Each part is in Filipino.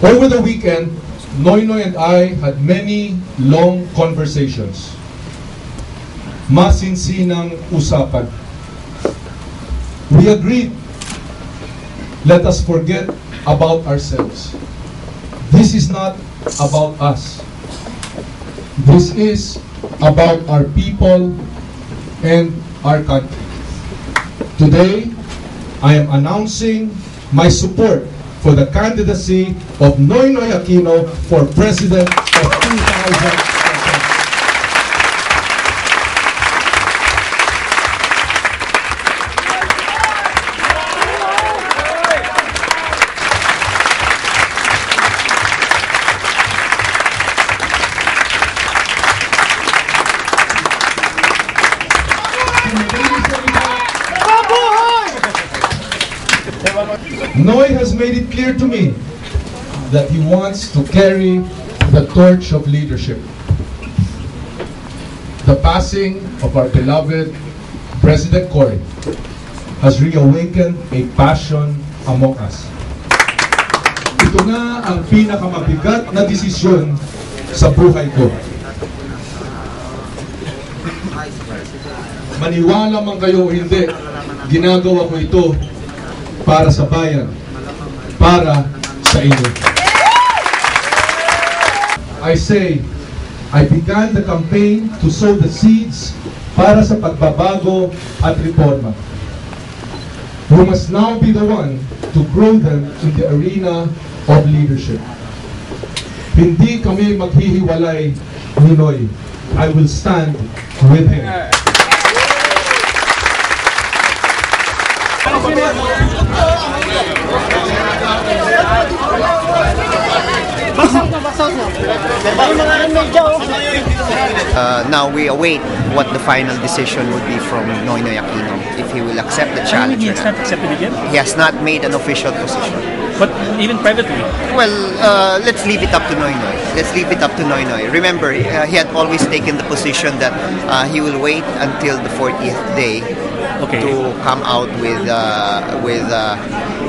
Over the weekend, Noynoy and I had many long conversations. Masinsinang usapan. We agreed, let us forget about ourselves. This is not about us. This is about our people and our country. Today, I am announcing my support for the candidacy of Noynoy Aquino for President of 2020. Noy has made it clear to me that he wants to carry the torch of leadership. The passing of our beloved President Cory has reawakened a passion among us. Ito na ang pinakamabigat na desisyon sa buhay ko. Maniwala man kayo o hindi, ginagawa ko ito para sa bayan, para sa inyo. I say, I began the campaign to sow the seeds para sa pagbabago at reforma. We must now be the one to grow them in the arena of leadership. Hindi kami maghihiwalay ni Noy. I will stand with him. Now we await what the final decision would be from Noynoy Aquino, if he will accept the challenge. He has not accepted it yet? He has not made an official position. But even privately? Well, let's leave it up to Noynoy. Let's leave it up to Noynoy. Remember, he had always taken the position that he will wait until the 40th day to come out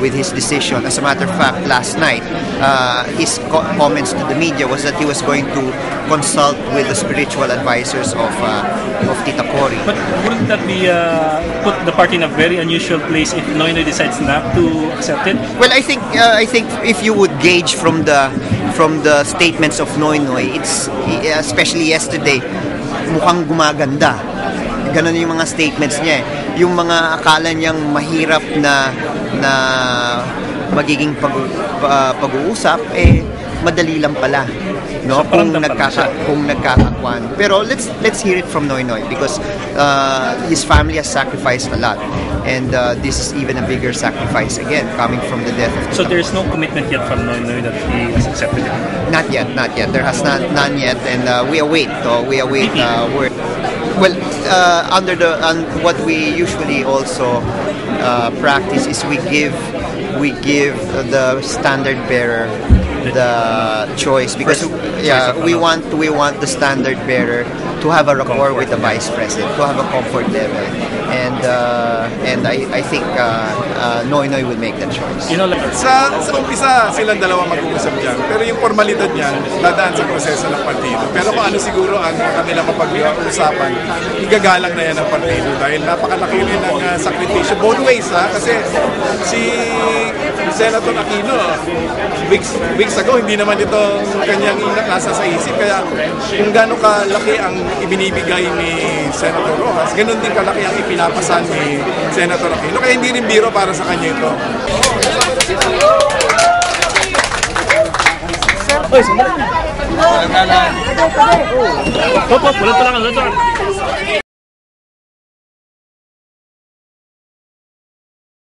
with his decision. As a matter of fact, last night, his comments to the media was that he was going to consult with the spiritual advisors of Tita Cory. But wouldn't that be put the party in a very unusual place if Noynoy decides not to accept it? Well, I think if you would gauge from the statements of Noynoy, it's especially yesterday, mukhang gumaganda. Ganon yung mga statements niya. Yung mga akala niyang mahirap na magiging pag-uusap, madali lang pala. No, kung nagkakakuan. Pero let's hear it from Noynoy, because his family has sacrificed a lot, and this is even a bigger sacrifice again coming from the death of. So there's no commitment yet from Noynoy that he has accepted it. Not yet. There has none yet, and we await. Word. Well, what we usually also practice is we give the standard bearer the choice, because we want the standard bearer to have a rapport with the vice president, to have a comfort level, and I think Noynoy will make that choice. You know, sa umpisa silang dalawa mag-uusap dyan, pero yung formalidad niyan dadaan sa proseso ng partido. Pero kung ano siguro ang kanilang mapag-usapan, igagalang na yan ng partido dahil napakalaki rin ng sakripisyo both ways, kasi si Senator Aquino weeks ago, hindi naman ito kanyang nasa sa isip, kaya kung gano'ng kalaki ang ibinibigay ni Senator Rojas, gano'n din kalaki ang ipinapasan ni Senator Aquino, kaya hindi rin biro para sa kanya ito. Oy, sandali! Opo, pulang lang.